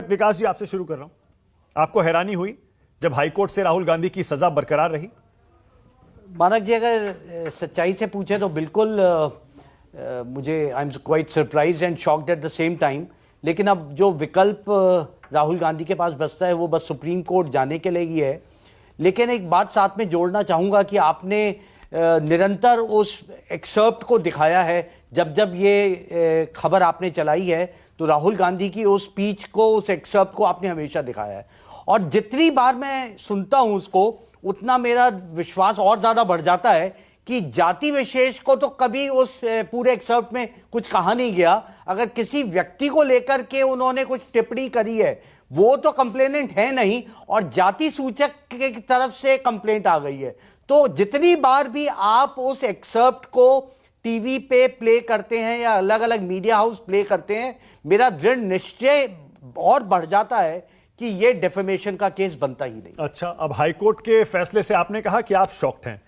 विकास जी आपसे शुरू कर रहा हूं। आपको हैरानी हुई जब हाईकोर्ट से राहुल गांधी की सजा बरकरार रही? मानक जी, अगर सच्चाई से पूछे तो बिल्कुल मुझे I am quite surprise and shocked at the same time. लेकिन अब जो विकल्प राहुल गांधी के पास बचता है वो बस सुप्रीम कोर्ट जाने के लिए ही है। लेकिन एक बात साथ में जोड़ना चाहूँगा कि आपने निरंतर उस एक्सर्प्ट को दिखाया है। जब जब ये खबर आपने चलाई है तो राहुल गांधी की उस स्पीच को, उस एक्सर्प्ट को आपने हमेशा दिखाया है। और जितनी बार मैं सुनता हूं उसको, उतना मेरा विश्वास और ज्यादा बढ़ जाता है कि जाति विशेष को तो कभी उस पूरे एक्सर्प्ट में कुछ कहा नहीं गया। अगर किसी व्यक्ति को लेकर के उन्होंने कुछ टिप्पणी करी है, वो तो कंप्लेनेंट है नहीं, और जाति सूचक की तरफ से कंप्लेंट आ गई है। तो जितनी बार भी आप उस एक्सर्प्ट को टीवी पे प्ले करते हैं या अलग अलग मीडिया हाउस प्ले करते हैं, मेरा दृढ़ निश्चय और बढ़ जाता है कि ये डेफेमेशन का केस बनता ही नहीं। अच्छा, अब हाईकोर्ट के फैसले से आपने कहा कि आप शॉक्ड हैं।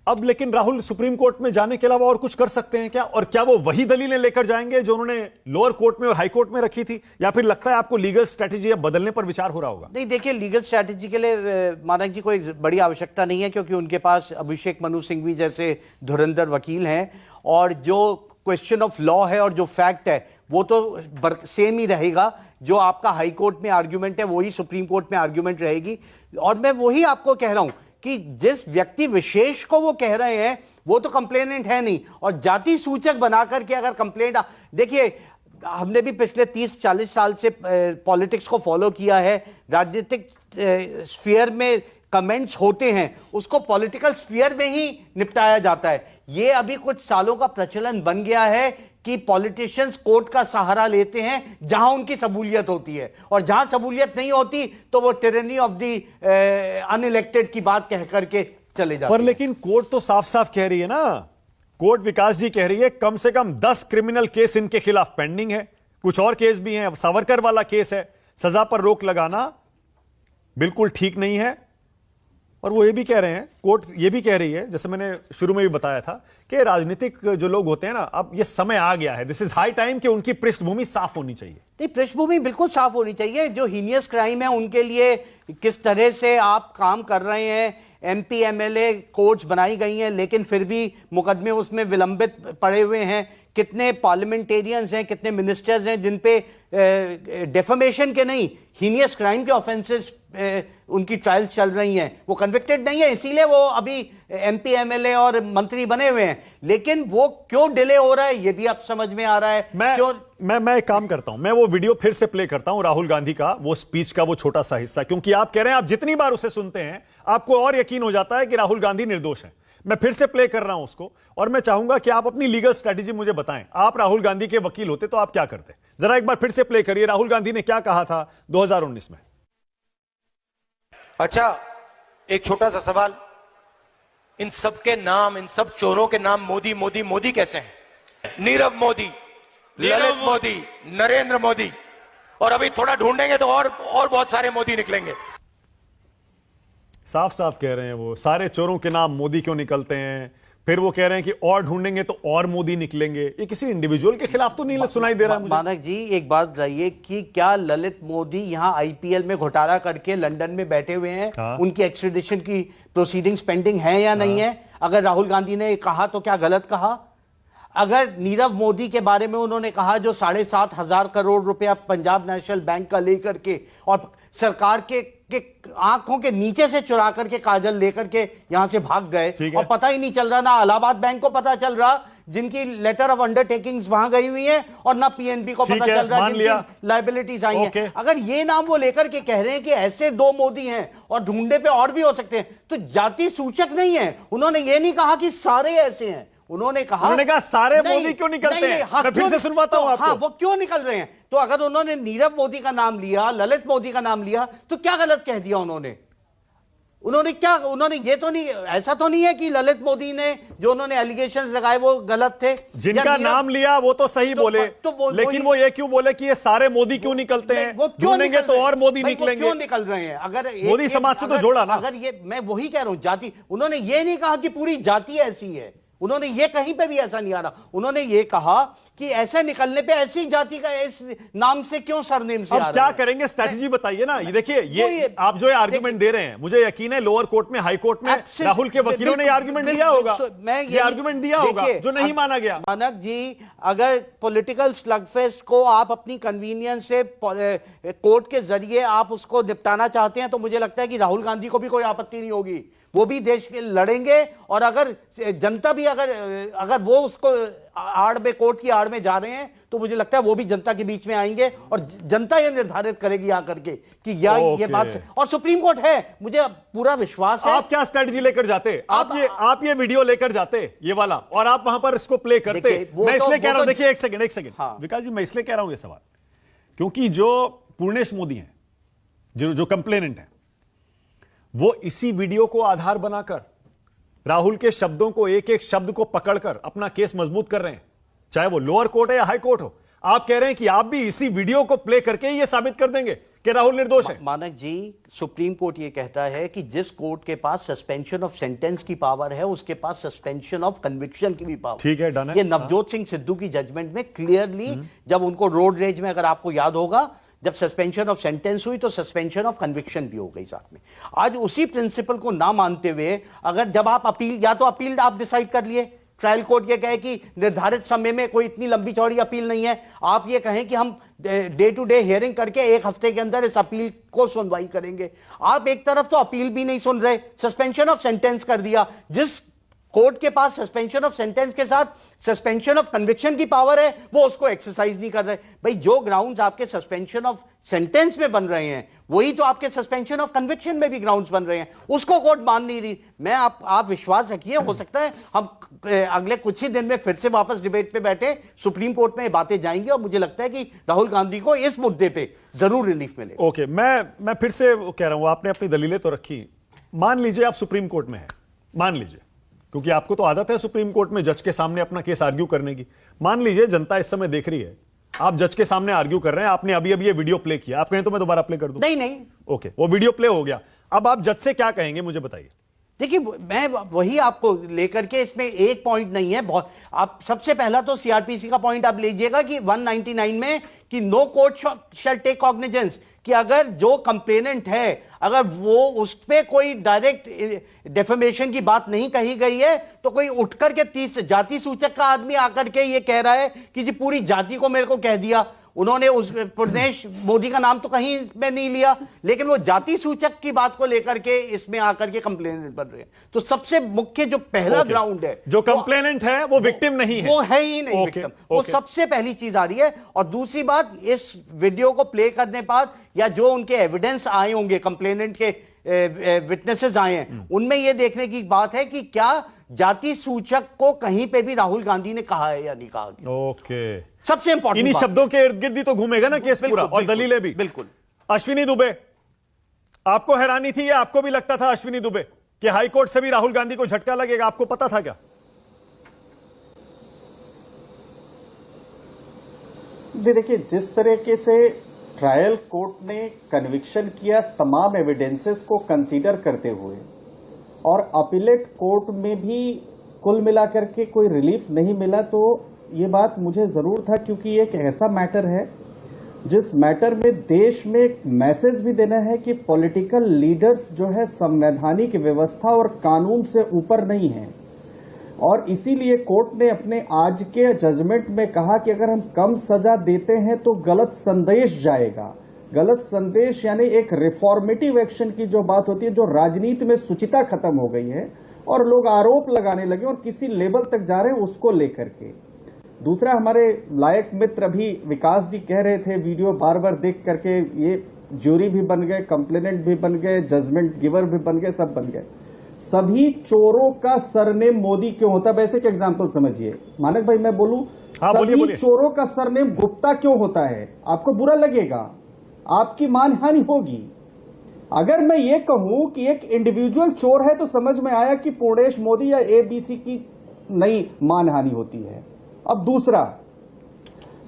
अब लेकिन राहुल सुप्रीम कोर्ट में जाने के अलावा और कुछ कर सकते हैं क्या? और क्या वो वही दलीलें लेकर जाएंगे जो उन्होंने लोअर कोर्ट में और हाई कोर्ट में रखी थी, या फिर लगता है आपको लीगल स्ट्रैटेजी बदलने पर विचार हो रहा होगा? नहीं, देखिए, लीगल स्ट्रैटेजी के लिए मानक जी कोई बड़ी आवश्यकता नहीं है, क्योंकि उनके पास अभिषेक मनु सिंघवी जैसे धुरंधर वकील हैं, और जो क्वेश्चन ऑफ लॉ है और जो फैक्ट है वो तो सेम ही रहेगा। जो आपका हाई कोर्ट में आर्ग्यूमेंट है वही सुप्रीम कोर्ट में आर्ग्यूमेंट रहेगी। और मैं वही आपको कह रहा हूं कि जिस व्यक्ति विशेष को वो कह रहे हैं वो तो कंप्लेनेंट है नहीं, और जाति सूचक बनाकर के अगर कंप्लेंट, देखिए हमने भी पिछले 30-40 साल से पॉलिटिक्स को फॉलो किया है। राजनीतिक स्फीयर में कमेंट्स होते हैं, उसको पॉलिटिकल स्फीयर में ही निपटाया जाता है। ये अभी कुछ सालों का प्रचलन बन गया है कि पॉलिटिशियंस कोर्ट का सहारा लेते हैं जहां उनकी सबूलियत होती है, और जहां सबूलियत नहीं होती तो वो टिरनी ऑफ द अनइलेक्टेड की बात कह करके चले जाते हैं। पर लेकिन कोर्ट तो साफ साफ कह रही है ना, कोर्ट विकास जी कह रही है कम से कम 10 क्रिमिनल केस इनके खिलाफ पेंडिंग है, कुछ और केस भी हैं, सावरकर वाला केस है। सजा पर रोक लगाना बिल्कुल ठीक नहीं है। और वो ये भी कह रहे हैं, कोर्ट ये भी कह रही है, जैसे मैंने शुरू में भी बताया था, कि राजनीतिक जो लोग होते हैं ना, अब ये समय आ गया है, दिस इज हाई टाइम कि उनकी पृष्ठभूमि साफ होनी चाहिए। नहीं, पृष्ठभूमि बिल्कुल साफ होनी चाहिए। जो हीनियस क्राइम है उनके लिए किस तरह से आप काम कर रहे हैं, एमपी एमएलए कोर्ट्स बनाई गई हैं, लेकिन फिर भी मुकदमे उसमें विलंबित पड़े हुए हैं। कितने पार्लियामेंटेरियंस हैं, कितने मिनिस्टर्स हैं जिन पे डेफेमेशन के नहीं, हीनियस क्राइम के ऑफेंसेस उनकी ट्रायल चल रही हैं, वो कन्विक्टेड नहीं है, इसीलिए वो अभी एमपी एमएलए और मंत्री बने हुए हैं। लेकिन वो क्यों डिले हो रहा है ये भी अब समझ में आ रहा है। मैं एक काम करता हूं, मैं वो वीडियो फिर से प्ले करता हूं, राहुल गांधी का वो स्पीच का वो छोटा सा हिस्सा, क्योंकि आप कह रहे हैं आप जितनी बार उसे सुनते हैं आपको और यकीन हो जाता है कि राहुल गांधी निर्दोष है। मैं फिर से प्ले कर रहा हूं उसको, और मैं चाहूंगा कि आप अपनी लीगल स्ट्रेटेजी मुझे बताएं। आप राहुल गांधी के वकील होते तो आप क्या करते? जरा एक बार फिर से प्ले करिए, राहुल गांधी ने क्या कहा था 2019 में। अच्छा, एक छोटा सा सवाल, इन सब के नाम, इन सब चोरों के नाम मोदी मोदी मोदी कैसे हैं? नीरव मोदी, ललित मोदी, नरेंद्र मोदी, और अभी थोड़ा ढूंढेंगे तो और बहुत सारे मोदी निकलेंगे। साफ साफ कह रहे हैं वो, सारे चोरों के नाम मोदी क्यों निकलते हैं? फिर वो कह रहे हैं कि और ढूंढेंगे तो और मोदी निकलेंगे। ये किसी इंडिविजुअल के खिलाफ तो नहीं सुनाई दे रहा मुझे। मानक जी, एक बात बताइए कि क्या ललित मोदी यहाँ आईपीएल में घोटाला करके लंदन में बैठे हुए हैं? हाँ। उनकी एक्स्ट्रेडिशन की प्रोसीडिंग्स पेंडिंग है या नहीं है? अगर राहुल गांधी ने कहा तो क्या गलत कहा? अगर नीरव मोदी के बारे में उन्होंने कहा, जो 7,500 करोड़ रुपया पंजाब नेशनल बैंक का लेकर के और सरकार के आंखों के नीचे से चुरा करके काजल लेकर के यहां से भाग गए, और पता ही नहीं चल रहा, ना इलाहाबाद बैंक को पता चल रहा जिनकी लेटर ऑफ अंडरटेकिंग्स वहां गई हुई है, और ना पीएनबी को पता चल रहा जिनकी लायबिलिटीज आई हैं। अगर ये नाम वो लेकर के कह रहे हैं कि ऐसे 2 मोदी हैं और ढूंढने पे और भी हो सकते हैं, तो जाति सूचक नहीं है। उन्होंने ये नहीं कहा कि सारे ऐसे हैं, उन्होंने कहा सारे मोदी क्यों निकलते हैं। मैं फिर से सुनवाता हूं आपको। हाँ, वो क्यों निकल रहे हैं? तो अगर उन्होंने नीरव मोदी का नाम लिया, ललित मोदी का नाम लिया, तो क्या गलत कह दिया उन्होंने? उन्होंने ये तो नहीं, ऐसा तो नहीं है कि ललित मोदी ने जो उन्होंने एलिगेशंस लगाए वो गलत थे। जिनका नाम लिया वो तो सही बोले, लेकिन वो ये क्यों बोले कि ये सारे मोदी क्यों निकलते हैं? वो क्यों निकलेंगे तो और मोदी निकलेंगे। क्यों निकल रहे हैं? अगर मोदी समाज से तो जोड़ा ना। अगर ये, मैं वही कह रहा हूं, जाति, उन्होंने ये नहीं कहा कि पूरी जाति ऐसी है, उन्होंने ये कहीं पे भी ऐसा नहीं आना, उन्होंने ये कहा कि ऐसे निकलने पे ऐसी जाति का इस नाम से क्यों सरनेम से आ रहा है। अब क्या करेंगे, स्ट्रैटेजी बताइए ना। ये देखिए, ये आप जो आर्गुमेंट दे रहे हैं, मुझे यकीन है लोअर कोर्ट में, हाई कोर्ट में राहुल के वकीलों ने आर्गुमेंट दिया होगा, ये आर्गुमेंट दिया होगा जो नहीं माना गया। मानक जी, अगर पॉलिटिकल स्लगफेस्ट को आप अपनी कन्वीनियंस से कोर्ट के जरिए आप उसको निपटाना चाहते हैं, तो मुझे लगता है कि राहुल गांधी को भी कोई आपत्ति नहीं होगी, वो भी देश के लड़ेंगे। और अगर जनता भी अगर वो उसको आड़ में, कोर्ट की आड़ में जा रहे हैं, तो मुझे लगता है वो भी जनता के बीच में आएंगे और जनता ये निर्धारित करेगी आकर के कि ये बात और सुप्रीम कोर्ट है, मुझे पूरा विश्वास है। आप क्या स्ट्रेटजी लेकर जाते, आप ये वीडियो लेकर जाते ये वाला, और आप वहां पर इसको प्ले करते। मैं इसलिए कह रहा हूं, देखिए एक सेकंड हाँ। विकास जी, मैं इसलिए कह रहा हूं ये सवाल, क्योंकि जो पूर्णेश मोदी हैं, जो कंप्लेनेंट है, वो इसी वीडियो को आधार बनाकर राहुल के शब्दों को, एक एक शब्द को पकड़कर अपना केस मजबूत कर रहे हैं, चाहे वो लोअर कोर्ट है या हाई कोर्ट हो। आप कह रहे हैं कि आप भी इसी वीडियो को प्ले करके ये साबित कर देंगे कि राहुल निर्दोष है। मानक जी, सुप्रीम कोर्ट ये कहता है कि जिस कोर्ट के पास सस्पेंशन ऑफ सेंटेंस की पावर है, उसके पास सस्पेंशन ऑफ कन्विक्शन की भी पावर। ठीक है, डन है। ये नवजोत सिंह सिद्धू की जजमेंट में क्लियरली, जब उनको रोड रेज में, अगर आपको याद होगा, जब सस्पेंशन ऑफ सेंटेंस हुई तो सस्पेंशन ऑफ कन्विक्शन भी हो गई साथ में। आज उसी प्रिंसिपल को ना मानते हुए, अगर जब आप अपील, या तो अपील आप डिसाइड कर लिए, ट्रायल कोर्ट ये कहे कि निर्धारित समय में कोई इतनी लंबी चौड़ी अपील नहीं है, आप ये कहें कि हम डे टू डे हियरिंग करके 1 हफ्ते के अंदर इस अपील को सुनवाई करेंगे। आप एक तरफ तो अपील भी नहीं सुन रहे, सस्पेंशन ऑफ सेंटेंस कर दिया। जिस कोर्ट के पास सस्पेंशन ऑफ सेंटेंस के साथ सस्पेंशन ऑफ कन्विक्शन की पावर है, वो उसको एक्सरसाइज नहीं कर रहे। भाई, जो ग्राउंड्स आपके सस्पेंशन ऑफ सेंटेंस में बन रहे हैं, वही तो आपके सस्पेंशन ऑफ कन्विक्शन में भी ग्राउंड्स बन रहे हैं, उसको कोर्ट मान नहीं रही। मैं आप विश्वास रखिए, हो सकता है हम अगले कुछ ही दिन में फिर से वापस डिबेट पे बैठे, सुप्रीम कोर्ट में ये बातें जाएंगी, और मुझे लगता है कि राहुल गांधी को इस मुद्दे पे जरूर रिलीफ मिलेगा। ओके, मैं फिर से कह रहा हूं, आपने अपनी दलीलें तो रखी, मान लीजिए आप सुप्रीम कोर्ट में है, मान लीजिए, क्योंकि आपको तो आदत है सुप्रीम कोर्ट में जज के सामने अपना केस आर्ग्यू करने की। मान लीजिए जनता इस समय देख रही है, आप जज के सामने आर्ग्यू कर रहे हैं, आपने अभी ये वीडियो प्ले किया, आप कहें तो मैं दोबारा प्ले कर दूं? नहीं। ओके, वो वीडियो प्ले हो गया, अब आप जज से क्या कहेंगे मुझे बताइए। देखिए, मैं वही आपको लेकर के, इसमें एक पॉइंट नहीं है, बहुत। आप सबसे पहला तो सीआरपीसी का पॉइंट आप लीजिएगा कि 199 में कि no court shall take cognizance, कि अगर जो कंप्लेनेंट है, अगर वो उस पे कोई डायरेक्ट डेफेमेशन की बात नहीं कही गई है, तो कोई उठकर के 30 जाति सूचक का आदमी आकर के ये कह रहा है कि जी पूरी जाति को मेरे को कह दिया, उन्होंने उस पूर्णेश मोदी का नाम तो कहीं में नहीं लिया, लेकिन वो जाति सूचक की बात को लेकर के इसमें आकर के कंप्लेनेंट बन रहे हैं। तो सबसे मुख्य जो पहला ग्राउंड है, जो कंप्लेनेंट है वो विक्टिम नहीं है, वो है ही नहीं विक्टिम, वो सबसे पहली चीज आ रही है। और दूसरी बात, इस वीडियो को प्ले करने बाद या जो उनके एविडेंस आए होंगे, कंप्लेनेंट के विटनेसेस आए हैं, उनमें यह देखने की बात है कि क्या जाति सूचक को कहीं पे भी राहुल गांधी ने कहा है या नहीं कहा। ओके, सबसे इंपॉर्टेंट इन्हीं शब्दों के इर्द गिर्द ही तो घूमेगा ना केस पूरा, और दलीलें भी। बिल्कुल। अश्विनी दुबे, आपको हैरानी थी या आपको भी लगता था अश्विनी दुबे कि हाई कोर्ट से भी राहुल गांधी को झटका लगेगा, आपको पता था क्या? जी देखिए, जिस तरीके से ट्रायल कोर्ट ने कन्विक्शन किया तमाम एविडेंसेस को कंसीडर करते हुए, और अपीलेट कोर्ट में भी कुल मिलाकर के कोई रिलीफ नहीं मिला, तो ये बात मुझे जरूर था, क्योंकि ये एक ऐसा मैटर है जिस मैटर में देश में एक मैसेज भी देना है कि पॉलिटिकल लीडर्स जो है संवैधानिक व्यवस्था और कानून से ऊपर नहीं है। और इसीलिए कोर्ट ने अपने आज के जजमेंट में कहा कि अगर हम कम सजा देते हैं तो गलत संदेश जाएगा। गलत संदेश यानी एक रिफॉर्मेटिव एक्शन की जो बात होती है, जो राजनीति में शुचिता खत्म हो गई है और लोग आरोप लगाने लगे और किसी लेवल तक जा रहे हैं, उसको लेकर के। दूसरा, हमारे लायक मित्र अभी विकास जी कह रहे थे, वीडियो बार बार देख करके ये ज्यूरी भी बन गए, कंप्लेनेंट भी बन गए, जजमेंट गिवर भी बन गए, सब बन गए। सभी चोरों का सरनेम मोदी क्यों होता है? वैसे एक एग्जांपल समझिए, मानक भाई मैं बोलूं, सभी चोरों का सरनेम गुप्ता क्यों होता है? आपको बुरा लगेगा, आपकी मानहानि होगी। अगर मैं ये कहूं कि एक इंडिविजुअल चोर है तो समझ में आया कि पूर्णेश मोदी या एबीसी की नई मानहानि होती है। अब दूसरा,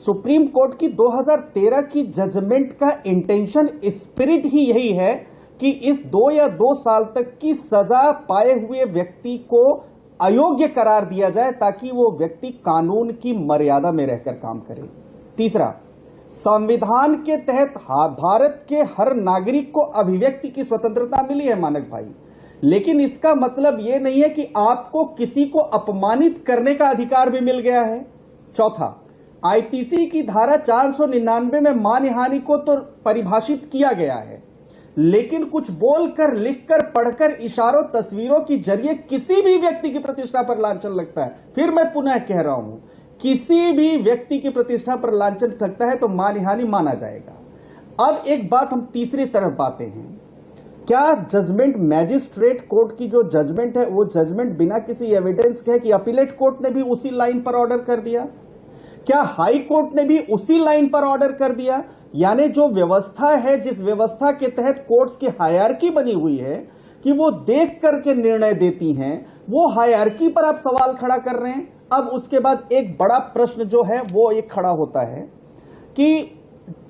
सुप्रीम कोर्ट की 2013 की जजमेंट का इंटेंशन, स्पिरिट ही यही है कि इस 2 या 2 साल तक की सजा पाए हुए व्यक्ति को अयोग्य करार दिया जाए ताकि वो व्यक्ति कानून की मर्यादा में रहकर काम करे। तीसरा, संविधान के तहत भारत के हर नागरिक को अभिव्यक्ति की स्वतंत्रता मिली है मानक भाई, लेकिन इसका मतलब यह नहीं है कि आपको किसी को अपमानित करने का अधिकार भी मिल गया है। चौथा, आईपीसी की धारा 499 में मानहानि को तो परिभाषित किया गया है, लेकिन कुछ बोलकर, लिखकर, पढ़कर, इशारों, तस्वीरों के जरिए किसी भी व्यक्ति की प्रतिष्ठा पर लांछन लगता है, फिर मैं पुनः कह रहा हूं, किसी भी व्यक्ति की प्रतिष्ठा पर लांछन लगता है तो मानहानि माना जाएगा। अब एक बात हम तीसरी तरफ बातें हैं, क्या जजमेंट मैजिस्ट्रेट कोर्ट की जो जजमेंट है वो जजमेंट बिना किसी एविडेंस के है कि अपीलेट कोर्ट ने भी उसी लाइन पर ऑर्डर कर दिया? क्या हाई कोर्ट ने भी उसी लाइन पर ऑर्डर कर दिया? यानी जो व्यवस्था है, जिस व्यवस्था के तहत कोर्ट्स की हायरार्की बनी हुई है कि वो देख करके निर्णय देती हैं, वो हायरार्की पर आप सवाल खड़ा कर रहे हैं। अब उसके बाद एक बड़ा प्रश्न जो है वो एक खड़ा होता है कि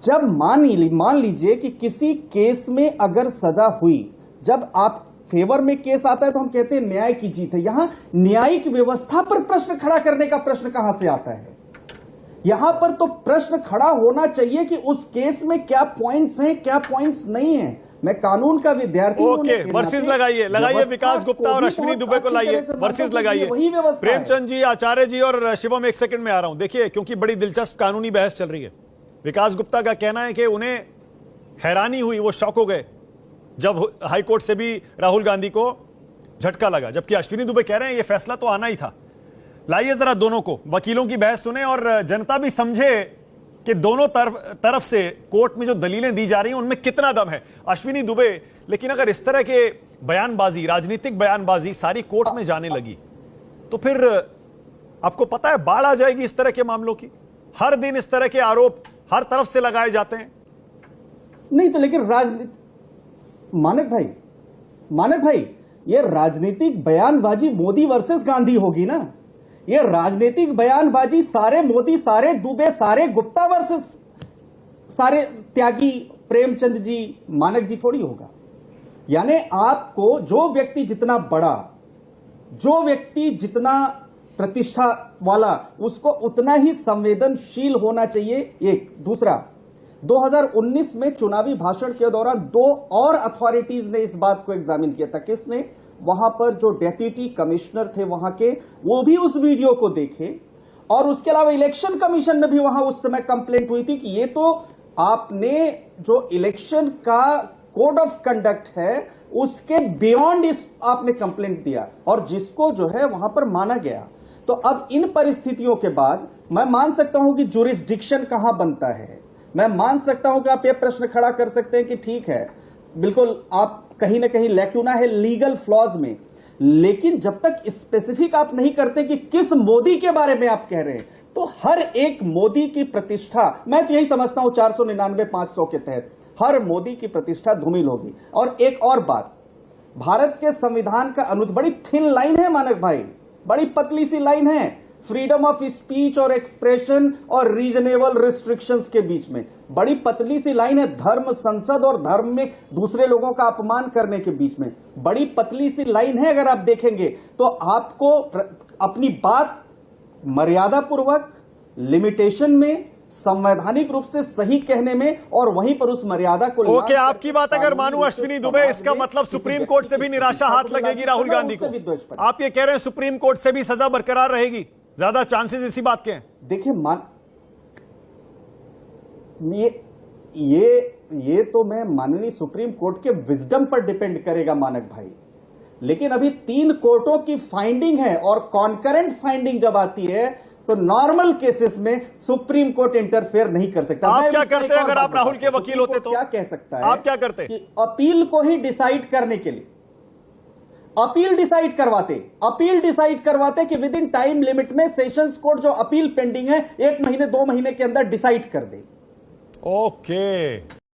जब मान लीजिए कि किसी केस में अगर सजा हुई, जब आप फेवर में केस आता है तो हम कहते हैं न्याय की जीत है। यहां न्यायिक व्यवस्था पर प्रश्न खड़ा करने का प्रश्न कहां से आता है? यहां पर तो प्रश्न खड़ा होना चाहिए कि उस केस में क्या पॉइंट्स हैं, क्या पॉइंट्स नहीं हैं। मैं कानून का विद्यार्थी हूं। ओके, वर्सेस लगाइए विकास गुप्ता और अश्विनी दुबे को लाइए, वर्सेस लगाइए। प्रेमचंद जी, आचार्य जी और शिवम, एक सेकंड में आ रहा हूं। देखिए, क्योंकि बड़ी दिलचस्प कानूनी बहस चल रही है। विकास गुप्ता का कहना है कि उन्हें हैरानी हुई, वो शॉक हो गए जब हाईकोर्ट से भी राहुल गांधी को झटका लगा, जबकि अश्विनी दुबे कह रहे हैं ये फैसला तो आना ही था। लाइए जरा दोनों को, वकीलों की बहस सुने और जनता भी समझे कि दोनों तरफ से कोर्ट में जो दलीलें दी जा रही हैं उनमें कितना दम है। अश्विनी दुबे, लेकिन अगर इस तरह के बयानबाजी, राजनीतिक बयानबाजी सारी कोर्ट में जाने लगी तो फिर आपको पता है बाढ़ आ जाएगी इस तरह के मामलों की। हर दिन इस तरह के आरोप हर तरफ से लगाए जाते हैं। नहीं तो लेकिन मानक भाई, ये राजनीतिक बयानबाजी मोदी वर्सेस गांधी होगी ना। ये राजनीतिक बयानबाजी सारे मोदी, सारे दुबे, सारे गुप्ता वर्सेस सारे त्यागी, प्रेमचंद जी, मानक जी थोड़ी होगा। यानी आपको जो व्यक्ति जितना बड़ा, जो व्यक्ति जितना प्रतिष्ठा वाला, उसको उतना ही संवेदनशील होना चाहिए। एक दूसरा, 2019 में चुनावी भाषण के दौरान दो और अथॉरिटीज ने इस बात को एग्जामिन किया था। किसने? वहां पर जो डेप्यूटी कमिश्नर थे वहां के, वो भी उस वीडियो को देखे। और उसके अलावा इलेक्शन कमीशन में भी वहां उस समय कंप्लेंट हुई थी कि ये तो आपने जो इलेक्शन का कोड ऑफ कंडक्ट है उसके बियॉन्ड इस आपने कंप्लेंट दिया, और जिसको जो है वहां पर माना गया। तो अब इन परिस्थितियों के बाद मैं मान सकता हूं कि जुरिस्डिक्शन कहां बनता है। मैं मान सकता हूं कि आप ये प्रश्न खड़ा कर सकते हैं कि ठीक है, बिल्कुल आप कहीं ना कहीं लैक्यूना है लीगल फ्लॉज में, लेकिन जब तक स्पेसिफिक आप नहीं करते कि किस मोदी के बारे में आप कह रहे हैं, तो हर एक मोदी की प्रतिष्ठा, मैं तो यही समझता हूं 499-500 के तहत हर मोदी की प्रतिष्ठा धूमिल होगी। और एक और बात, भारत के संविधान का बड़ी थिन लाइन है मानक भाई, बड़ी पतली सी लाइन है फ्रीडम ऑफ स्पीच और एक्सप्रेशन और रीजनेबल रिस्ट्रिक्शंस के बीच में। बड़ी पतली सी लाइन है धर्म संसद और धर्म में दूसरे लोगों का अपमान करने के बीच में। बड़ी पतली सी लाइन है। अगर आप देखेंगे तो आपको अपनी बात मर्यादा पूर्वक, लिमिटेशन में, संवैधानिक रूप से सही कहने में, और वहीं पर उस मर्यादा को ओके, आपकी बात अगर मानूं अश्विनी दुबे, इसका मतलब सुप्रीम कोर्ट से भी निराशा हाथ लगेगी राहुल गांधी को। आप ये कह रहे हैं सुप्रीम कोर्ट से भी सजा बरकरार रहेगी, ज्यादा चांसेस इसी बात के हैं। देखिए ये तो मैं माननीय सुप्रीम कोर्ट के विजडम पर डिपेंड करेगा मानक भाई, लेकिन अभी 3 कोर्टों की फाइंडिंग है और कॉन्करेंट फाइंडिंग जब आती है तो नॉर्मल केसेस में सुप्रीम कोर्ट इंटरफेयर नहीं कर सकता। आप क्या करते अगर आप राहुल के वकील होते तो? क्या कह सकता है? आप क्या करते कि अपील को ही डिसाइड करने के लिए अपील डिसाइड करवाते कि विद इन टाइम लिमिट में सेशंस कोर्ट जो अपील पेंडिंग है 1 महीने 2 महीने के अंदर डिसाइड कर दे। ओके।